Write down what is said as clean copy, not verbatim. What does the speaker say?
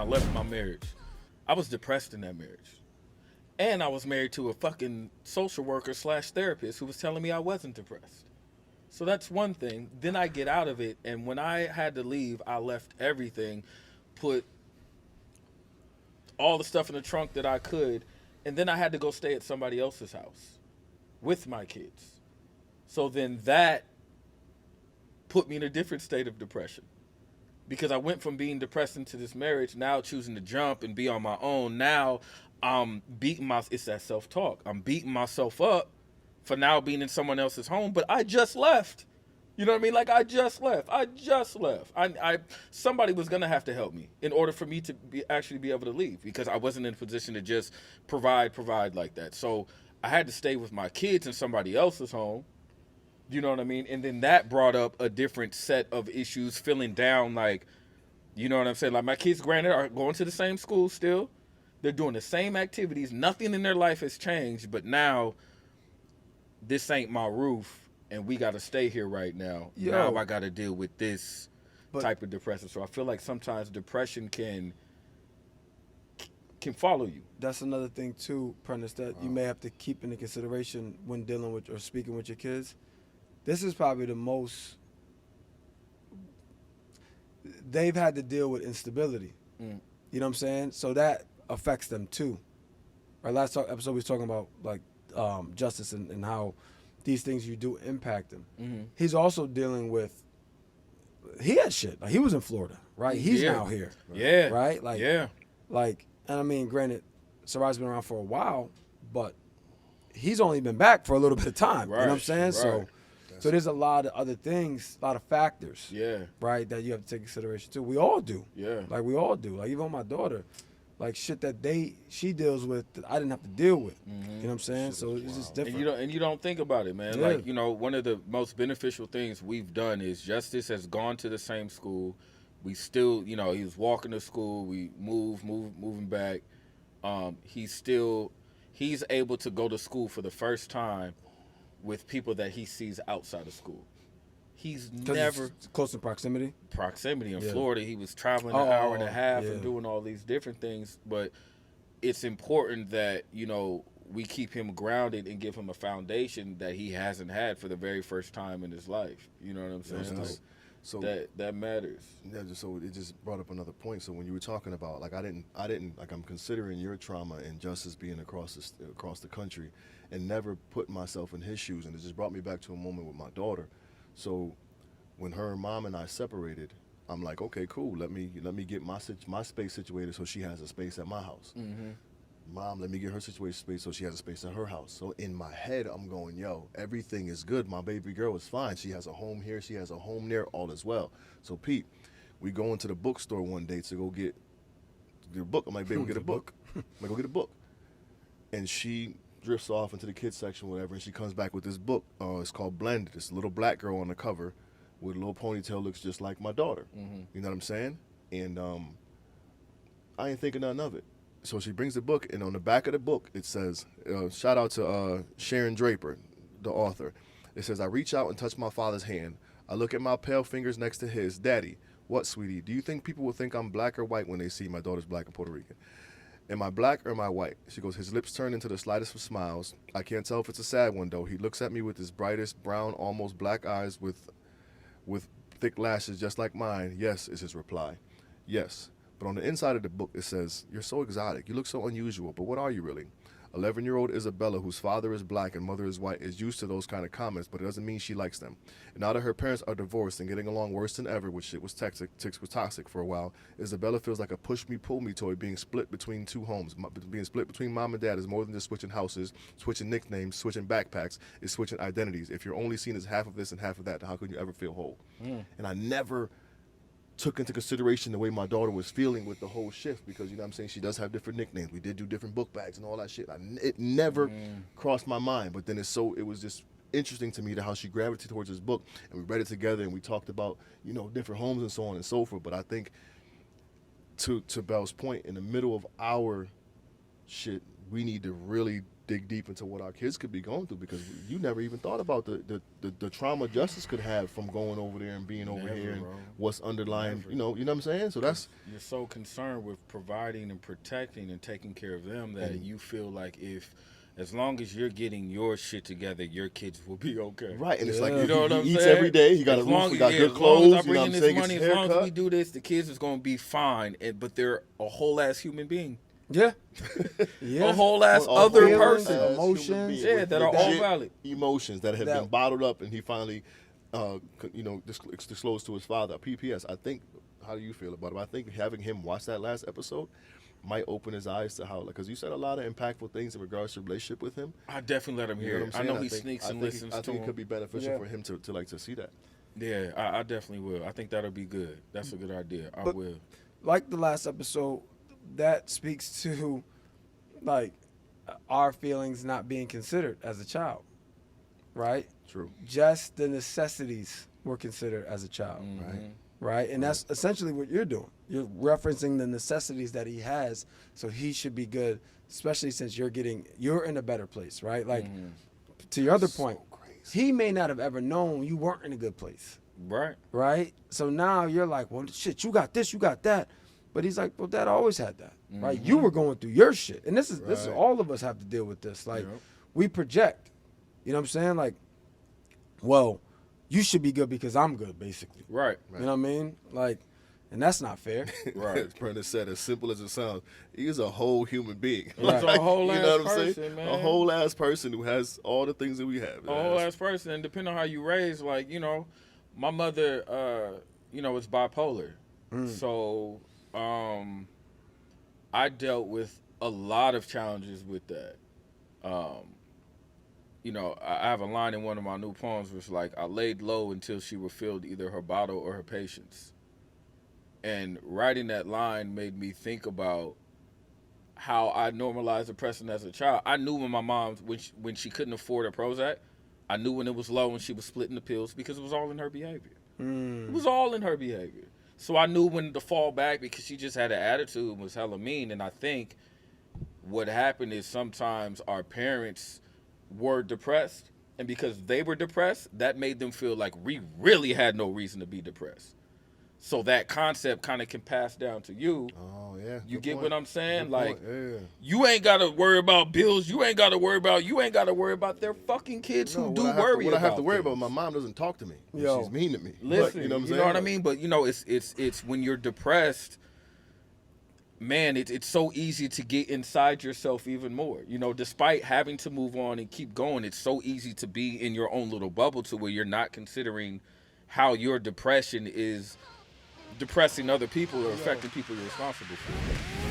left my marriage, I was depressed in that marriage. And I was married to a fucking social worker slash therapist who was telling me I wasn't depressed. So that's one thing. Then I get out of it, and when I had to leave, I left everything, put all the stuff in the trunk that I could, and then I had to go stay at somebody else's house with my kids. So then that put me in a different state of depression because I went from being depressed into this marriage, now choosing to jump and be on my own. Now I'm beating my, it's that self-talk. I'm beating myself up for now being in someone else's home, but I just left. You know what I mean? Like I just left. Somebody was gonna have to help me in order for me to actually be able to leave because I wasn't in a position to just provide like that. So I had to stay with my kids in somebody else's home. You know what I mean? And then that brought up a different set of issues, feeling down. Like, you know what I'm saying? Like my kids, granted, are going to the same school still. They're doing the same activities. Nothing in their life has changed, but now this ain't my roof, and we got to stay here right now. Yo. Now I got to deal with this But- type of depression. So I feel like sometimes depression can follow you. That's another thing too, Prentice, that you may have to keep into consideration when dealing with or speaking with your kids. This is probably the most they've had to deal with instability. Mm. You know what I'm saying? So that affects them too. Our last episode we was talking about like justice and how these things you do impact him. Mm-hmm. He's also dealing with he had shit. Like he was in Florida, right? He's Yeah. now here. Yeah. Right? Like Yeah. Like, and I mean, granted, Sarai's been around for a while, but he's only been back for a little bit of time. You know what I'm Right, saying? right. So there's a lot of other things, a lot of factors, Yeah. right, that you have to take consideration too. We all do. Yeah. Like we all do. Like even my daughter, like shit that she deals with that I didn't have to deal with. You know what I'm saying? So it's just different. And you don't think about it, man. Yeah. Like, you know, one of the most beneficial things we've done is Justice has gone to the same school. We still, you know, he was walking to school. We moving back. He's able to go to school for the first time with people that he sees outside of school. He's 'Cause never it's close in proximity. proximity in Yeah. Florida. He was traveling an Oh, hour and a half yeah. and doing all these different things. But it's important that, you know, we keep him grounded and give him a foundation that he hasn't had for the very first time in his life. You know what I'm saying? Yes, Like, so that matters. yeah, so it just brought up another point. So when you were talking about like I didn't like I'm considering your trauma and Justice being across the country, and never put myself in his shoes, and it just brought me back to a moment with my daughter. So when her mom and I separated, I'm like, okay, cool. Let me get my space situated so she has a space at my house. Mm-hmm. Mom, let me get her situation space so she has a space at her house. So in my head, I'm going, yo, everything is good. My baby girl is fine. She has a home here. She has a home there. All is well. So Pete, we go into the bookstore one day to go get a book. I'm like, babe, we'll get a book. I'm like, go get a book. And she drifts off into the kids section, whatever, and she comes back with this book. It's called Blended. It's a little black girl on the cover with a little ponytail, looks just like my daughter. Mm-hmm. You know what I'm saying? And I ain't thinking nothing of it. So she brings the book, and on the back of the book, it says, shout out to Sharon Draper, the author. It says, I reach out and touch my father's hand. I look at my pale fingers next to his. Daddy, what, sweetie? Do you think people will think I'm black or white when they see my daughter's black and Puerto Rican? Am I black or am I white? She goes, his lips turn into the slightest of smiles. I can't tell if it's a sad one, though. He looks at me with his brightest brown, almost black eyes with thick lashes just like mine. Yes, is his reply. Yes. But on the inside of the book, it says, you're so exotic. You look so unusual. But what are you really? 11-year-old Isabella, whose father is black and mother is white, is used to those kind of comments, but it doesn't mean she likes them. And now that her parents are divorced and getting along worse than ever, which shit was toxic for a while, Isabella feels like a push-me-pull-me toy being split between two homes. Being split between mom and dad is more than just switching houses, switching nicknames, switching backpacks. It's switching identities. If you're only seen as half of this and half of that, how could you ever feel whole? And I never took into consideration the way my daughter was feeling with the whole shift, because, you know what I'm saying, she does have different nicknames. We did do different book bags and all that shit. It never crossed my mind, but then it was just interesting to me to how she gravitated towards this book, and we read it together, and we talked about, you know, different homes and so on and so forth. But I think to Belle's point, in the middle of our shit, we need to really dig deep into what our kids could be going through, because you never even thought about the trauma Justice could have from going over there and being over Never, here and bro. what's underlying. Never. You know what I'm saying? So that's You're so concerned with providing and protecting and taking care of them that you feel like as long as you're getting your shit together, your kids will be okay. right, and it's like Yeah. You know what he I'm eats saying? every day. He got a As roof. long He as- got yeah, good as long as clothes. I You bring know what in I'm this saying? money, His as long as we haircut. do this, the kids is gonna be fine. But they're a whole ass human being, Yeah. Yeah. a whole ass Well, other feelings, person. as human emotions. beings Yeah, with that are all legit valid. Emotions that have That- been bottled up, and he finally, disclosed to his father. PPS. I think. How do you feel about it? I think having him watch that last episode might open his eyes to how, because you said a lot of impactful things in regards to your relationship with him. I definitely let him You know hear what it. I'm I saying? know he think- sneaks I and think listens I to think it him. could be beneficial Yeah. for him to see that. Yeah, I definitely will. I think that'll be good. That's a good idea. I But- will. Like the last episode, that speaks to like our feelings not being considered as a child, right? True. Just the necessities were considered as a child, Mhm. right? And that's essentially what you're doing. You're referencing the necessities that he has, so he should be good, especially since you're in a better place, right? Like to your other point, he may not have ever known you weren't in a good place, Right. right? So now you're like, well, shit, you got this, you got that. But he's like, well, Dad always had that, right? You were going through your shit. And this is Right. all of us have to deal with this. Like, Yep. we project. You know what I'm saying? Like, well, you should be good because I'm good, basically. Right. You know what I mean? Like, and that's not fair. Right. As Prentice said, as simple as it sounds, he is a whole human being. He's a whole you ass know what I'm person, saying? man. A whole ass person who has all the things that we have. A whole ass person, and depending on how you raise, like, my mother, is bipolar. So, I dealt with a lot of challenges with that. I have a line in one of my new poems which like, I laid low until she refilled either her bottle or her patience. And writing that line made me think about how I normalized depression as a child. I knew when my mom, when she couldn't afford a Prozac, I knew when it was low and she was splitting the pills because it was all in her behavior. It was all in her behavior. So I knew when to fall back because she just had an attitude and was hella mean. And I think what happened is sometimes our parents were depressed, and because they were depressed, that made them feel like we really had no reason to be depressed. So that concept kind of can pass down to you. Oh yeah. You Good get point. what I'm saying? Good Like, point. Yeah. you ain't got to worry about bills. You ain't got to worry about their fucking kids who do worry What about I have to worry about, things. my mom doesn't talk to me. Yo. She's mean to me. Listen, But, you know what I'm you saying? know what I mean? But it's when you're depressed, man, it's so easy to get inside yourself even more. Despite having to move on and keep going, it's so easy to be in your own little bubble to where you're not considering how your depression is depressing other people or affecting people you're responsible for.